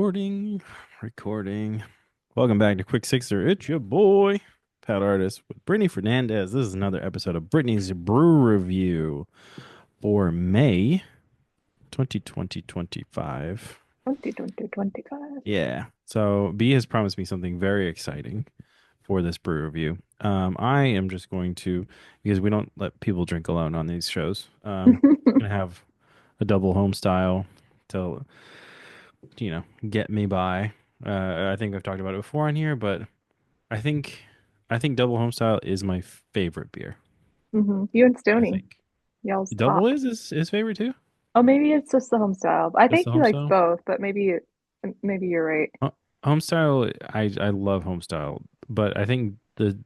Recording. Welcome back to Quick Sixer. It's your boy, Pat Artist, with Brittany Fernandez. This is another episode of Brittany's Brew Review for May 2025. 20, 20, 25. Yeah. So B has promised me something very exciting for this brew review. I am just going to, because we don't let people drink alone on these shows, gonna have a double home style to get me by. I think I've talked about it before on here, but I think I think double homestyle is my favorite beer. You and I Stony, think y'all's double talk. is his favorite too. Oh, maybe it's just the home style. I Just think the he likes homestyle. both, but maybe you're right. Homestyle, I love homestyle, but I think the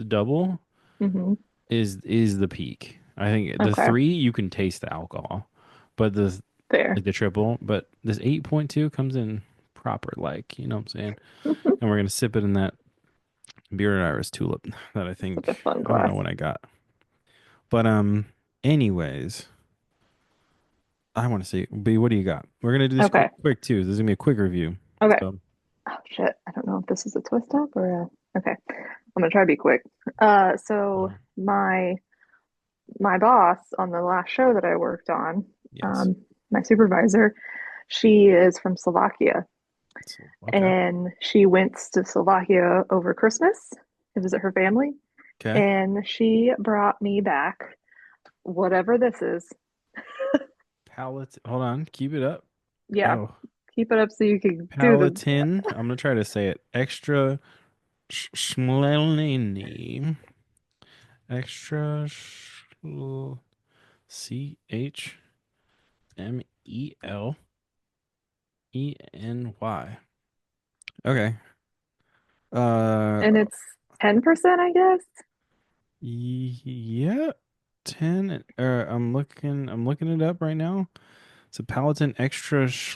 double hmm is the peak. I think the Okay, three you can taste the alcohol, but the fair. like the triple, but this 8.2 comes in proper, like you know what I'm saying. And we're gonna sip it in that bearded iris tulip that I Such a think fun I don't know glass. what I got. But anyways, I want to see B, what do you got? We're gonna do this Okay, quick too. This is gonna be a quick review. okay. So Oh shit, I don't know if this is a twist up or okay. I'm gonna try to be quick. So uh, my boss on the last show that I worked on, yes. um, my supervisor, she is from Slovakia. So okay. And she went to Slovakia over Christmas to visit her family. Okay. And she brought me back whatever this is. Palate hold on, keep it up. Yeah, Oh. keep it up so you can do the. Palatin. I'm gonna try to say it. Extra schmelny. Extra Chmely. Okay. And Uh it's 10%, I guess. Yeah, 10. I'm looking it up right now. It's a Paladin Extra But it's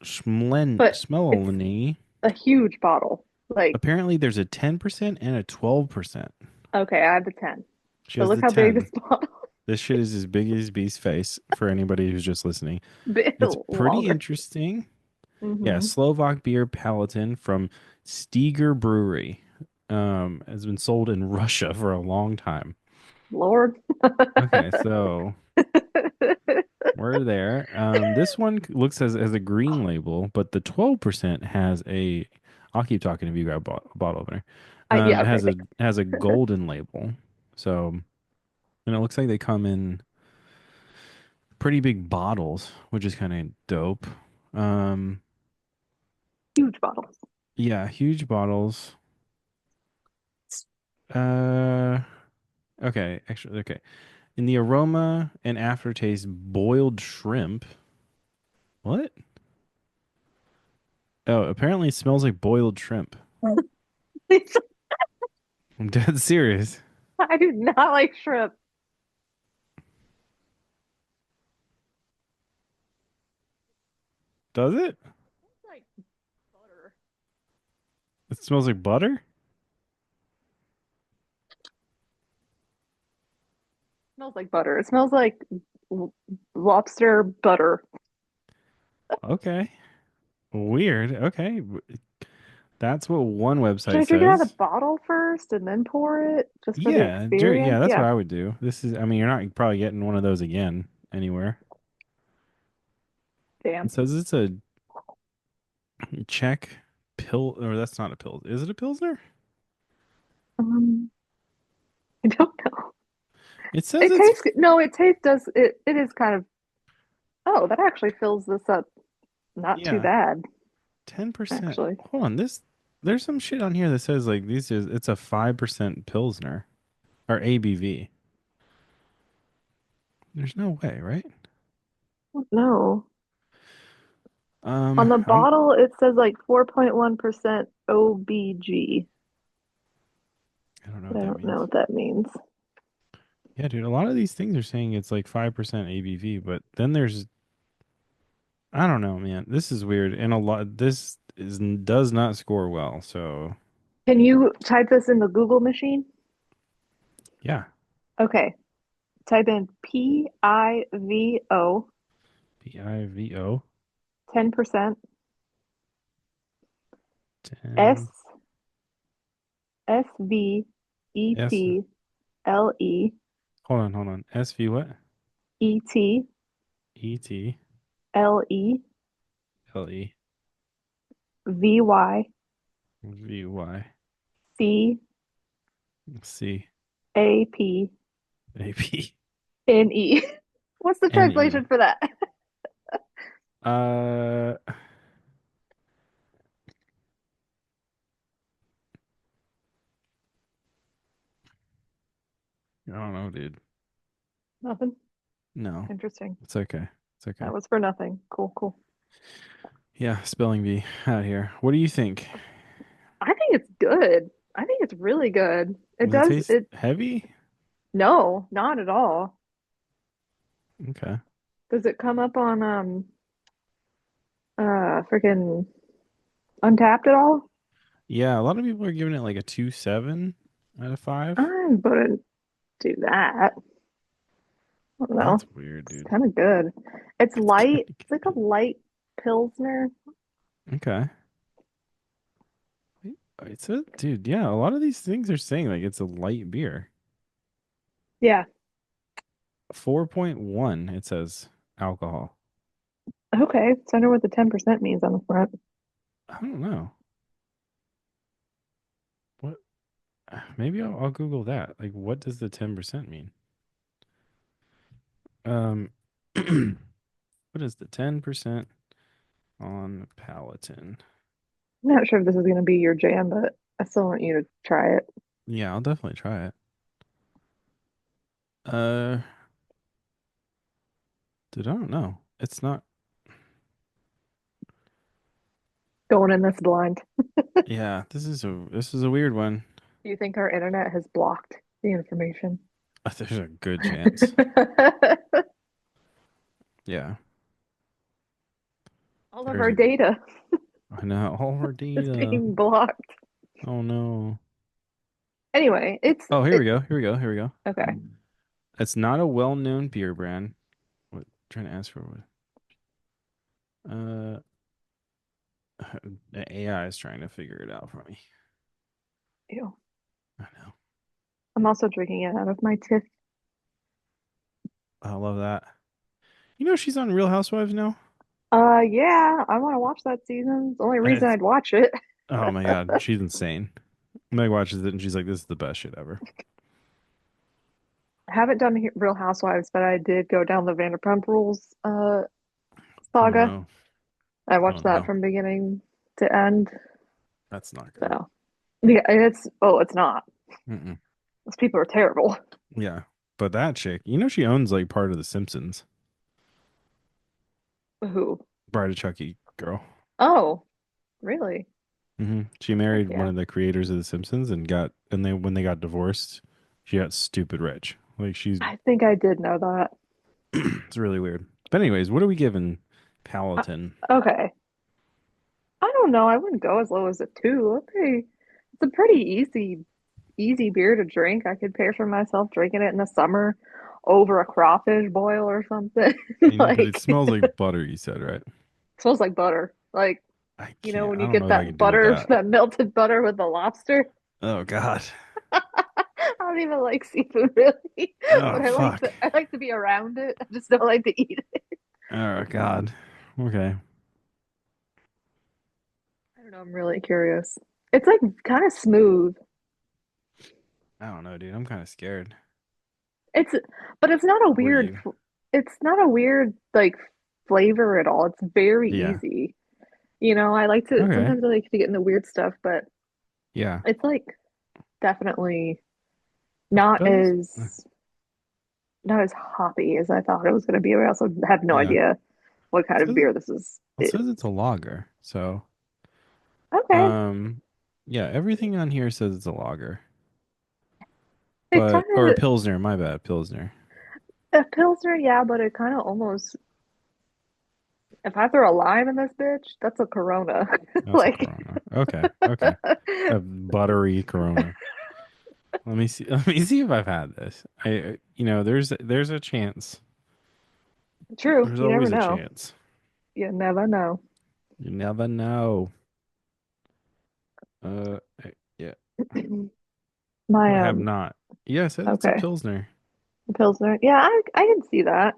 Schmelony. a huge bottle. Like, Apparently there's a 10% and a 12%. okay, I have the 10. She But has look the how big 10. this bottle This shit is as big as B's face for anybody who's just listening. is. It's pretty Longer. interesting. Yeah, hmm Slovak beer Paladin from Steger Brewery. Has been sold in Russia for a long time. Lord. Okay, so we're there. This one looks as a green label, but the 12% has a. I'll keep talking if you got a bottle opener. Yeah, It okay, has thanks. a golden label. So, and it looks like they come in pretty big bottles, which is kind of dope. Um, Huge bottles. yeah, huge bottles. Uh, okay, actually, okay. In the aroma and aftertaste, boiled shrimp. What? Oh, apparently it smells like boiled shrimp. I'm dead serious. I do not like shrimp. Does it? It's like butter. It smells like butter? Smells like butter. It smells like l- lobster butter. Okay. Weird. Okay. That's what one Should website I drink it out of says. the bottle first and then pour it just for the Yeah, experience? that's what Yeah. I would do. I mean, you're not probably getting one of those again anywhere. Damn. It says it's a Czech or that's not a pill. Is it a Pilsner? Um, I don't know. It says It it's, tastes good. No, it tastes does it. It is kind of. Oh, that actually fills this up. Not too yeah, bad, 10%. actually. Hold on. There's some shit on here that says like it's a 5% Pilsner or ABV. There's no way, right? No. On the I'm bottle, it says like 4.1% OBG, I don't know but what I that don't know means. what that means. Yeah, dude, a lot of these things are saying it's like 5% ABV, but then there's I don't know, man. This is weird and a lot this is does not score well. So, Can you type this in the Google machine? yeah. Okay. Type in PIVO. PIVO. 10%. 10 S S. SVEPLE Hold on. SV what? ETLE ET LE VY VY C CAPNE. AP What's the NE. translation for that? Uh, I don't know, dude. Nothing. No, Interesting. it's okay. It's okay. That was for nothing. Cool, cool. Yeah, spelling bee out here. What do you think? I think it's good. I think it's really good. It Does it does taste it heavy? no, not at all. Okay. Does it come up on freaking Untapped at all? Yeah, a lot of people are giving it like a 2.7 out of 5. I wouldn't do that. I don't know. That's weird, It's dude. kind of good. It's It's kind light. of It's like good. a light Pilsner. Okay. It's a dude, yeah, a lot of these things are saying like it's a light beer. Yeah. 4.1 it says alcohol. Okay. So I know what the 10% means on the front. I don't know. What maybe I'll Google that. Like what does the 10% mean? Um what is the 10% on Palatine? I'm not sure if this is going to be your jam, but I still want you to try it. Yeah, I'll definitely try it. Uh Dude, I don't know. It's not. Going in this blind. Yeah, this is a weird one. Do you think our internet has blocked the information? There's a good chance. Yeah, All of there's our a. data I know all of our is data. being blocked. Oh no. Anyway, Oh, here we go. Here we go. Here we go. okay. It's not a well-known beer brand. What? Trying to ask for what? Uh, the AI is trying to figure it out for me. Ew. I know. I'm also drinking it out of my tiff. I love that. You know she's on Real Housewives now. Yeah, I want to watch that season. It's the only reason It's, I'd watch it. oh my God, she's insane. Meg watches it and she's like, "This is the best shit ever." I haven't done Real Housewives, but I did go down the Vanderpump Rules Oh saga. no. I Oh watched that no. from beginning to end. That's not good. So yeah, it's not. Mm-mm. Those people are terrible. Yeah. But that chick, you know, she owns like part of The Simpsons. Who? Bride of Chucky girl. Oh, really? She Heck married one yeah. of the creators of The Simpsons and when they got divorced, she got stupid rich. Like she's, I think I did know that. it's really weird. But anyways, what are we giving Uh, Palatine? okay. I don't know. I wouldn't go as low as a two. It's a pretty easy beer to drink. I could picture myself drinking it in the summer over a crawfish boil or something. But it Like, smells like butter, you said, right? smells like butter. Like, I you know, can't. when I you don't get know if I that can do with butter, that. that melted butter with the lobster. Oh God. I don't even like seafood really, Oh but fuck. I like to be around it. I just don't like to eat it. Oh God. Okay. I don't know. I'm really curious. It's like kind of smooth. I don't know, dude. I'm kind of scared. It's, but Were you? it's not a weird like flavor at all. It's very Yeah. easy. You know, Okay. sometimes I like to get into weird stuff, but Yeah. it's like definitely It not does. not as hoppy as I thought it was going to be. I also have no Yeah. idea what kind It of says beer this it is. says it's a lager. So, Okay. um, yeah, everything on here says it's a lager, It kind or a of pilsner. My bad, pilsner. a pilsner, yeah, but it kind of almost if I throw a lime in this bitch, that's a Corona. That's a Like Corona. Okay. Okay. A buttery Corona. Let me see. Let me see if I've had this. You know, there's a chance. true, There's you never always a know. chance. You never know. You never know. Yeah, I My have not. Yeah, I said it's a okay, Pilsner. the Pilsner. Yeah, I can see that,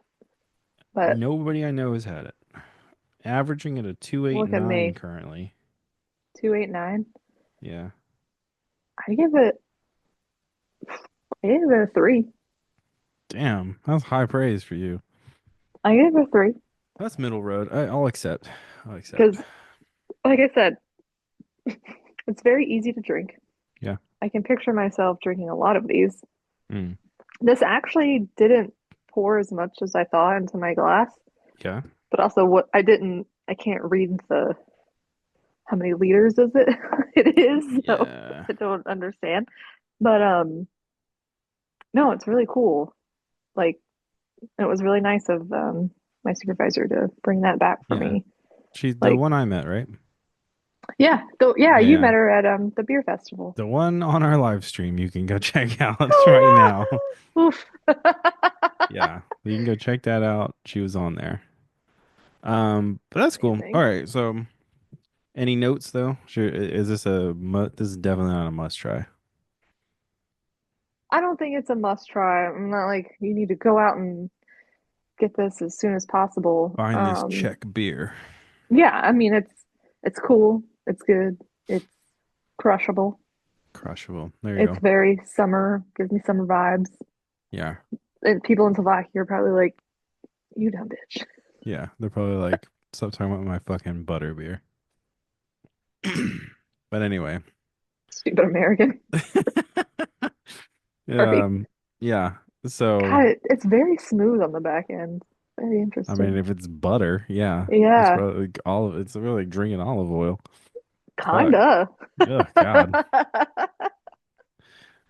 but Nobody I know has had it. Averaging at a look at 2.89 me, currently. 289. Yeah. I give it I give it a three. Damn, that's high praise for you. I give it a three That's middle road. I'll accept. I'll accept. because, like I said, it's very easy to drink. Yeah. I can picture myself drinking a lot of these. Mm. This actually didn't pour as much as I thought into my glass, Yeah. but also I can't read the how many liters is it it is, so Yeah. I don't understand. But no, it's really cool. Like it was really nice of my supervisor to bring that back for Yeah. me. She's the Like, one I met, right? yeah, though yeah, you Yeah. met her at the beer festival. The one on our live stream you can go check out right Oh now. yeah. Oof. Yeah. You can go check that out. She was on there. But that's cool. All Amazing. right. So, any notes though? Sure. Is this this is definitely not a must try. I don't think it's a must try. I'm not like you need to go out and get this as soon as possible. Find this Czech beer. Yeah, I mean it's cool. It's good. It's crushable. Crushable. There you It's go. very summer, gives me summer vibes. Yeah. And people in Slovakia are probably like, you dumb bitch. Yeah. They're probably like, stop talking about my fucking butter beer. But anyway. Stupid American. Sorry. Um, yeah. So, God, it's very smooth on the back end. Very I mean, interesting. if it's butter, yeah, it's Yeah, probably like it's really like drinking olive oil. Fuck. kinda. Oh God.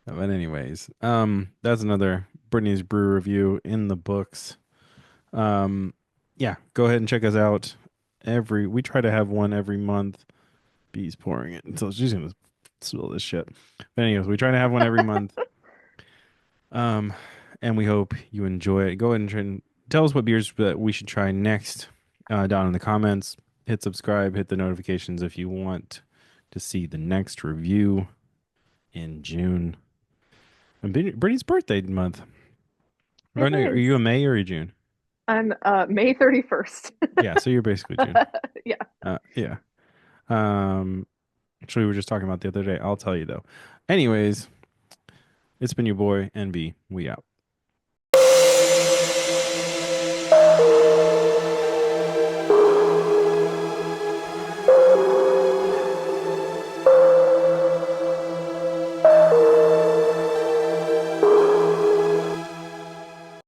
But anyways, that's another Brittany's Brew review in the books. Um, yeah, go ahead and check us out. We try to have one every month. Bees pouring it until she's gonna spill this shit. But anyways, we try to have one every month. Um, and we hope you enjoy it. Go ahead and tell us what beers that we should try next, down in the comments. Hit subscribe, hit the notifications if you want to see the next review in June. And Brittany's birthday month. It Or no, are you a is. May or a June? I'm May 31st. Yeah, so you're basically June. Yeah. Yeah. Um, actually, we were just talking about the other day. I'll tell you though. Anyways, it's been your boy NB. We out.